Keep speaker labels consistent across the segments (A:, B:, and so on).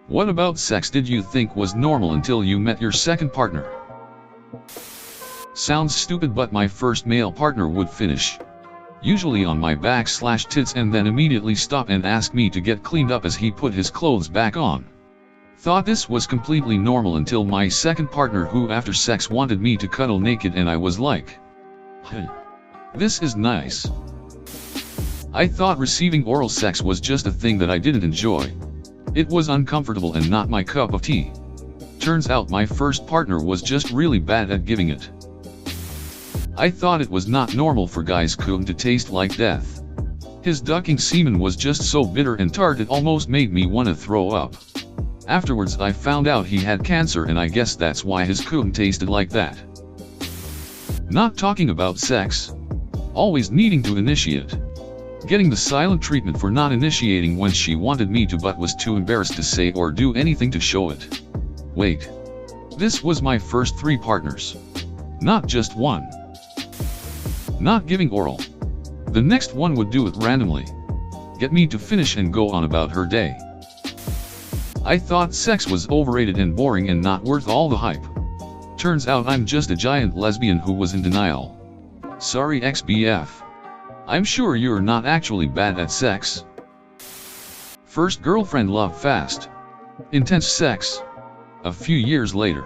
A: What about sex did you think was normal until you met your second partner? Sounds stupid, but my first male partner would finish, usually on my back/tits, and then immediately stop and ask me to get cleaned up as he put his clothes back on. Thought this was completely normal until my second partner, who after sex wanted me to cuddle naked, and I was like, this is nice. I thought receiving oral sex was just a thing that I didn't enjoy. It was uncomfortable and not my cup of tea. Turns out my first partner was just really bad at giving it. I thought it was not normal for guys' cum to taste like death. His ducking semen was just so bitter and tart it almost made me want to throw up. Afterwards I found out he had cancer, and I guess that's why his cum tasted like that. Not talking about sex. Always needing to initiate. Getting the silent treatment for not initiating when she wanted me to but was too embarrassed to say or do anything to show it. Wait. This was my first 3 partners. Not just one. Not giving oral. The next one would do it randomly. Get me to finish and go on about her day. I thought sex was overrated and boring and not worth all the hype. Turns out I'm just a giant lesbian who was in denial. Sorry XBF. I'm sure you're not actually bad at sex. First girlfriend, love fast. Intense sex. A few years later.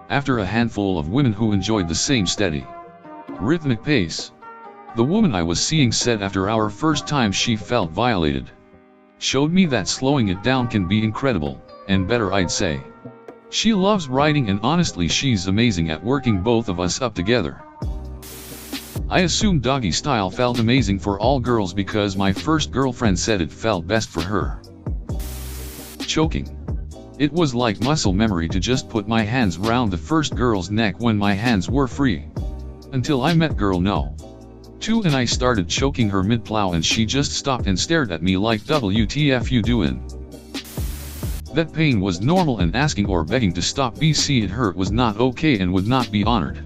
A: After a handful of women who enjoyed the same steady, rhythmic pace. The woman I was seeing said after our first time she felt violated. Showed me that slowing it down can be incredible, and better I'd say. She loves writing, and honestly she's amazing at working both of us up together. I assumed doggy style felt amazing for all girls because my first girlfriend said it felt best for her. Choking. It was like muscle memory to just put my hands round the first girl's neck when my hands were free. Until I met girl no. 2 and I started choking her mid-plow, and she just stopped and stared at me like WTF you doin'? That pain was normal, and asking or begging to stop BC it hurt was not okay and would not be honored.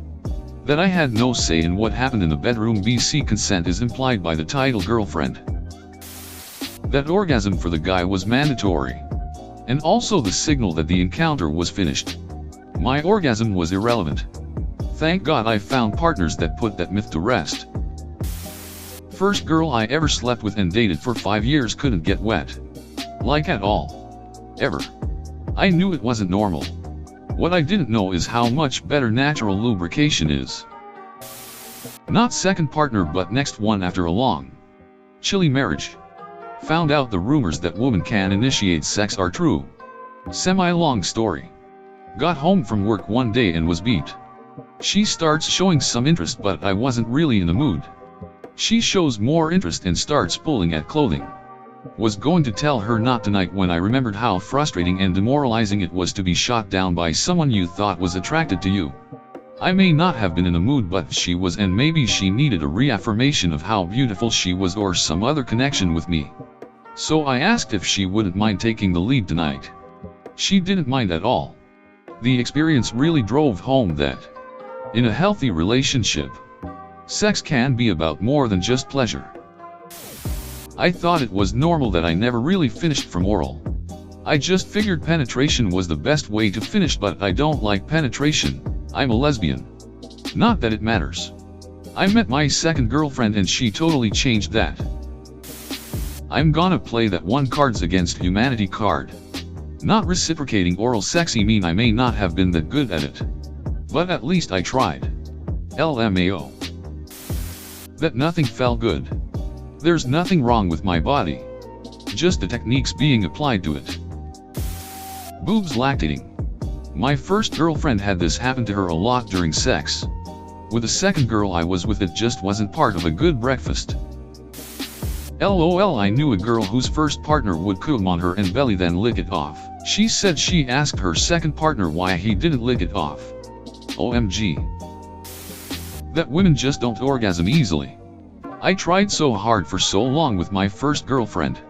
A: That I had no say in what happened in the bedroom BC consent is implied by the title girlfriend. That orgasm for the guy was mandatory. And also the signal that the encounter was finished. My orgasm was irrelevant. Thank God I found partners that put that myth to rest. First girl I ever slept with and dated for 5 years couldn't get wet. Like at all. Ever. I knew it wasn't normal. What I didn't know is how much better natural lubrication is. Not second partner, but next one after a long, chilly marriage. Found out the rumors that women can initiate sex are true. Semi-long story. Got home from work one day and was beat. She starts showing some interest, but I wasn't really in the mood. She shows more interest and starts pulling at clothing. Was going to tell her not tonight when I remembered how frustrating and demoralizing it was to be shot down by someone you thought was attracted to you. I may not have been in the mood, but she was, and maybe she needed a reaffirmation of how beautiful she was or some other connection with me. So I asked if she wouldn't mind taking the lead tonight. She didn't mind at all. The experience really drove home that, in a healthy relationship, sex can be about more than just pleasure. I thought it was normal that I never really finished from oral. I just figured penetration was the best way to finish, but I don't like penetration. I'm a lesbian. Not that it matters. I met my second girlfriend and she totally changed that. I'm gonna play that one Cards Against Humanity card. Not reciprocating oral sexy mean I may not have been that good at it. But at least I tried. LMAO. That nothing felt good. There's nothing wrong with my body. Just the techniques being applied to it. Boobs lactating. My first girlfriend had this happen to her a lot during sex. With the second girl I was with, it just wasn't part of a good breakfast. LOL, I knew a girl whose first partner would cum on her and belly then lick it off. She said she asked her second partner why he didn't lick it off. OMG. That women just don't orgasm easily. I tried so hard for so long with my first girlfriend.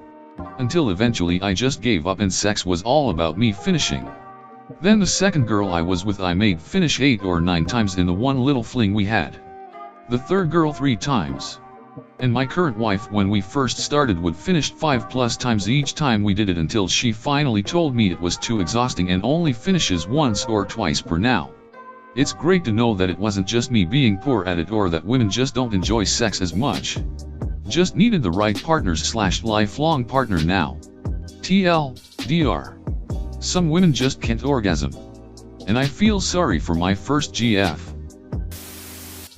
A: Until eventually I just gave up and sex was all about me finishing. Then the second girl I was with I made finish 8 or 9 times in the one little fling we had. The third girl 3 times. And my current wife, when we first started, would finish 5+ times each time we did it, until she finally told me it was too exhausting and only finishes once or twice per now. It's great to know that it wasn't just me being poor at it, or that women just don't enjoy sex as much. Just needed the right partners/lifelong partner now. TLDR. Some women just can't orgasm. And I feel sorry for my first GF.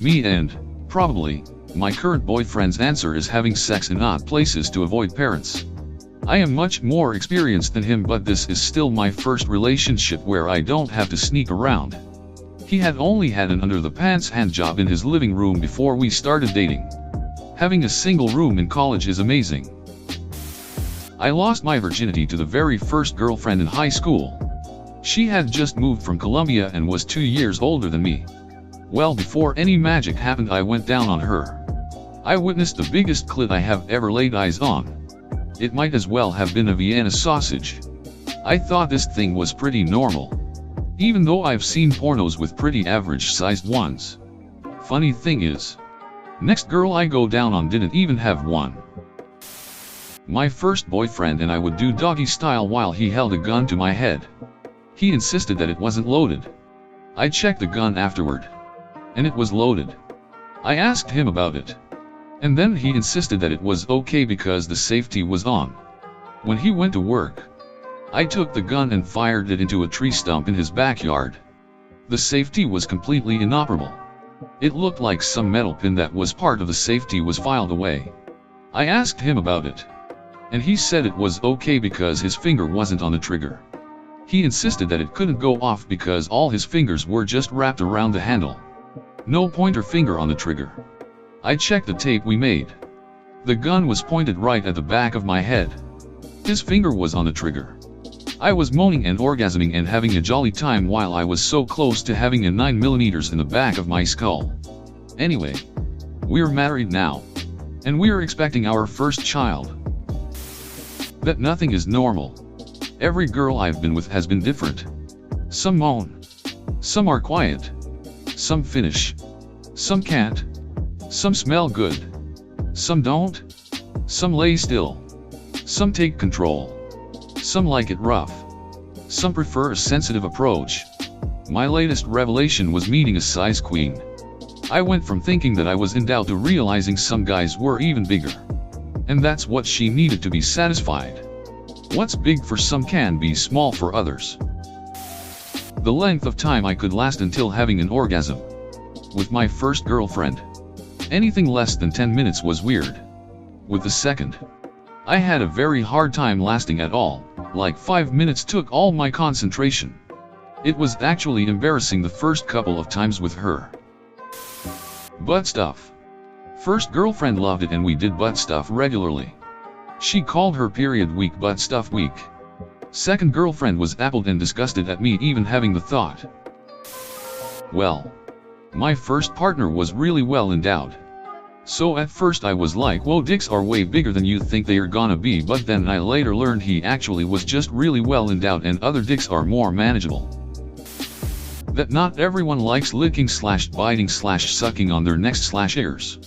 A: Me and, probably, my current boyfriend's answer is having sex in odd places to avoid parents. I am much more experienced than him, but this is still my first relationship where I don't have to sneak around. He had only had an under-the-pants handjob in his living room before we started dating. Having a single room in college is amazing. I lost my virginity to the very first girlfriend in high school. She had just moved from Colombia and was 2 years older than me. Well, before any magic happened, I went down on her. I witnessed the biggest clit I have ever laid eyes on. It might as well have been a Vienna sausage. I thought this thing was pretty normal, even though I've seen pornos with pretty average-sized ones. Funny thing is, next girl I go down on didn't even have one. My first boyfriend and I would do doggy style while he held a gun to my head. He insisted that it wasn't loaded. I checked the gun afterward, and it was loaded. I asked him about it, and then he insisted that it was okay because the safety was on. When he went to work, I took the gun and fired it into a tree stump in his backyard. The safety was completely inoperable. It looked like some metal pin that was part of the safety was filed away. I asked him about it, and he said it was okay because his finger wasn't on the trigger. He insisted that it couldn't go off because all his fingers were just wrapped around the handle. No pointer finger on the trigger. I checked the tape we made. The gun was pointed right at the back of my head. His finger was on the trigger. I was moaning and orgasming and having a jolly time while I was so close to having a 9mm in the back of my skull. Anyway, we're married now, and we're expecting our first child. That nothing is normal. Every girl I've been with has been different. Some moan. Some are quiet. Some finish. Some can't. Some smell good. Some don't. Some lay still. Some take control. Some like it rough. Some prefer a sensitive approach. My latest revelation was meeting a size queen. I went from thinking that I was in doubt to realizing some guys were even bigger. And that's what she needed to be satisfied. What's big for some can be small for others. The length of time I could last until having an orgasm with my first girlfriend. Anything less than 10 minutes was weird. With the second, I had a very hard time lasting at all. Like 5 minutes took all my concentration. It was actually embarrassing the first couple of times with her. Butt stuff. First girlfriend loved it and we did butt stuff regularly. She called her period week butt stuff week. Second girlfriend was appalled and disgusted at me even having the thought. Well, my first partner was really well endowed. So at first I was like, whoa, dicks are way bigger than you think they are gonna be, but then I later learned he actually was just really well endowed and other dicks are more manageable. That not everyone likes licking/biting/sucking on their necks/ears.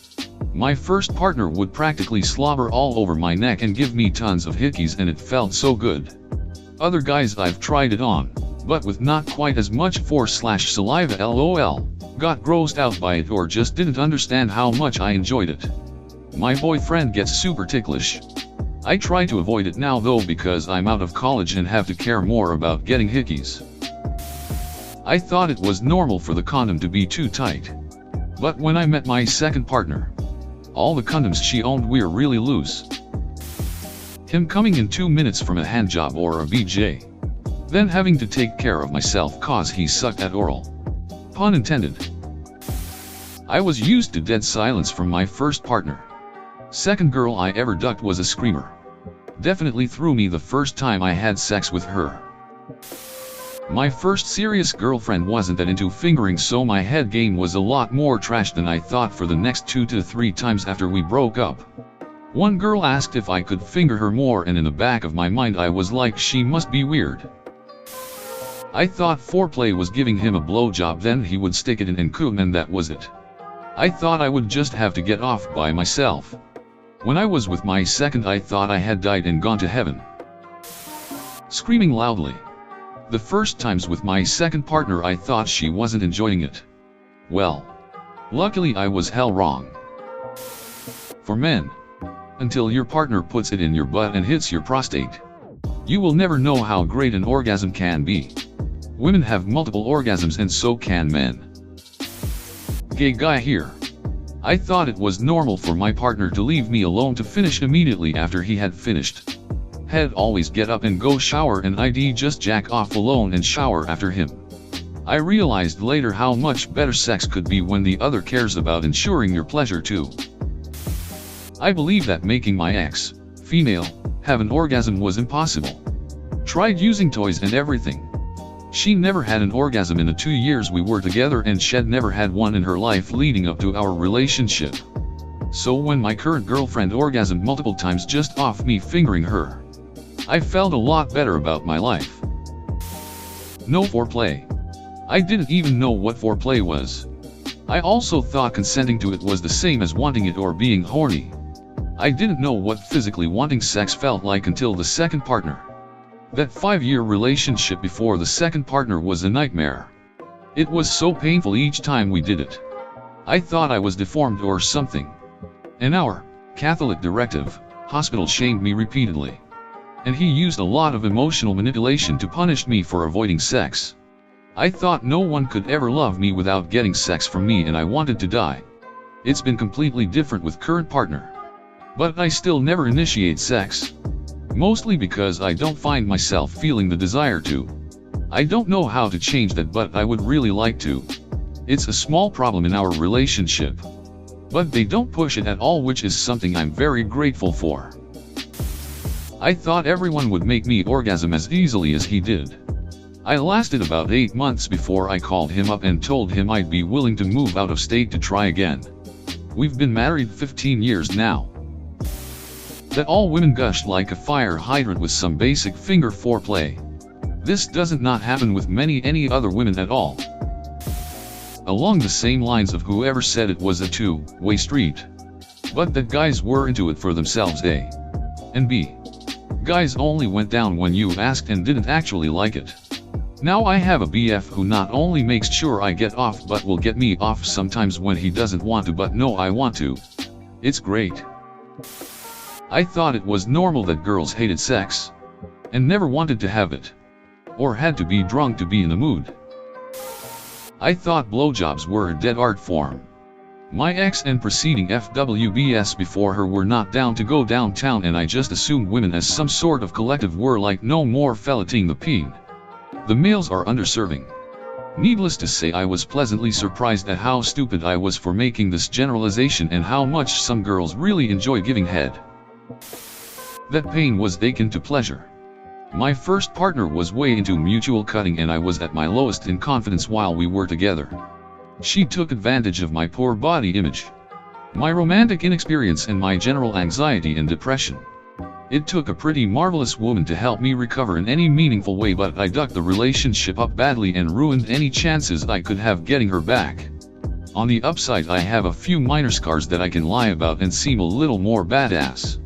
A: My first partner would practically slobber all over my neck and give me tons of hickeys and it felt so good. Other guys I've tried it on, but with not quite as much force/saliva lol. Got grossed out by it or just didn't understand how much I enjoyed it. My boyfriend gets super ticklish. I try to avoid it now though because I'm out of college and have to care more about getting hickeys. I thought it was normal for the condom to be too tight. But when I met my second partner, all the condoms she owned were really loose. Him coming in 2 minutes from a handjob or a BJ. Then having to take care of myself cause he sucked at oral. Pun intended. I was used to dead silence from my first partner. Second girl I ever ducked was a screamer. Definitely threw me the first time I had sex with her. My first serious girlfriend wasn't that into fingering, so my head game was a lot more trash than I thought for the next 2 to 3 times after we broke up. One girl asked if I could finger her more and in the back of my mind I was like, she must be weird. I thought foreplay was giving him a blowjob, then he would stick it in and come, and that was it. I thought I would just have to get off by myself. When I was with my second, I thought I had died and gone to heaven. Screaming loudly. The first times with my second partner, I thought she wasn't enjoying it. Well, luckily I was hell wrong. For men, until your partner puts it in your butt and hits your prostate, you will never know how great an orgasm can be. Women have multiple orgasms and so can men. Gay guy here. I thought it was normal for my partner to leave me alone to finish immediately after he had finished. He'd always get up and go shower and I'd just jack off alone and shower after him. I realized later how much better sex could be when the other cares about ensuring your pleasure too. I believe that making my ex, female, have an orgasm was impossible. Tried using toys and everything. She never had an orgasm in the 2 years we were together and she'd never had one in her life leading up to our relationship. So when my current girlfriend orgasmed multiple times just off me fingering her, I felt a lot better about my life. No foreplay. I didn't even know what foreplay was. I also thought consenting to it was the same as wanting it or being horny. I didn't know what physically wanting sex felt like until the second partner. That 5-year relationship before the second partner was a nightmare. It was so painful each time we did it. I thought I was deformed or something. And our Catholic directive hospital shamed me repeatedly. And he used a lot of emotional manipulation to punish me for avoiding sex. I thought no one could ever love me without getting sex from me and I wanted to die. It's been completely different with current partner. But I still never initiate sex. Mostly because I don't find myself feeling the desire to. I don't know how to change that, but I would really like to. It's a small problem in our relationship. But they don't push it at all, which is something I'm very grateful for. I thought everyone would make me orgasm as easily as he did. I lasted about 8 months before I called him up and told him I'd be willing to move out of state to try again. We've been married 15 years now. That all women gushed like a fire hydrant with some basic finger foreplay. This doesn't not happen with any other women at all. Along the same lines of whoever said it was a two-way street. But that guys were into it for themselves, A. And B. Guys only went down when you asked and didn't actually like it. Now I have a BF who not only makes sure I get off but will get me off sometimes when he doesn't want to but no I want to. It's great. I thought it was normal that girls hated sex. And never wanted to have it. Or had to be drunk to be in the mood. I thought blowjobs were a dead art form. My ex and preceding FWBs before her were not down to go downtown and I just assumed women as some sort of collective were like no more filleting the peen. The males are underserving. Needless to say, I was pleasantly surprised at how stupid I was for making this generalization and how much some girls really enjoy giving head. That pain was akin to pleasure. My first partner was way into mutual cutting and I was at my lowest in confidence while we were together. She took advantage of my poor body image, my romantic inexperience and my general anxiety and depression. It took a pretty marvelous woman to help me recover in any meaningful way, but I ducked the relationship up badly and ruined any chances I could have getting her back. On the upside, I have a few minor scars that I can lie about and seem a little more badass.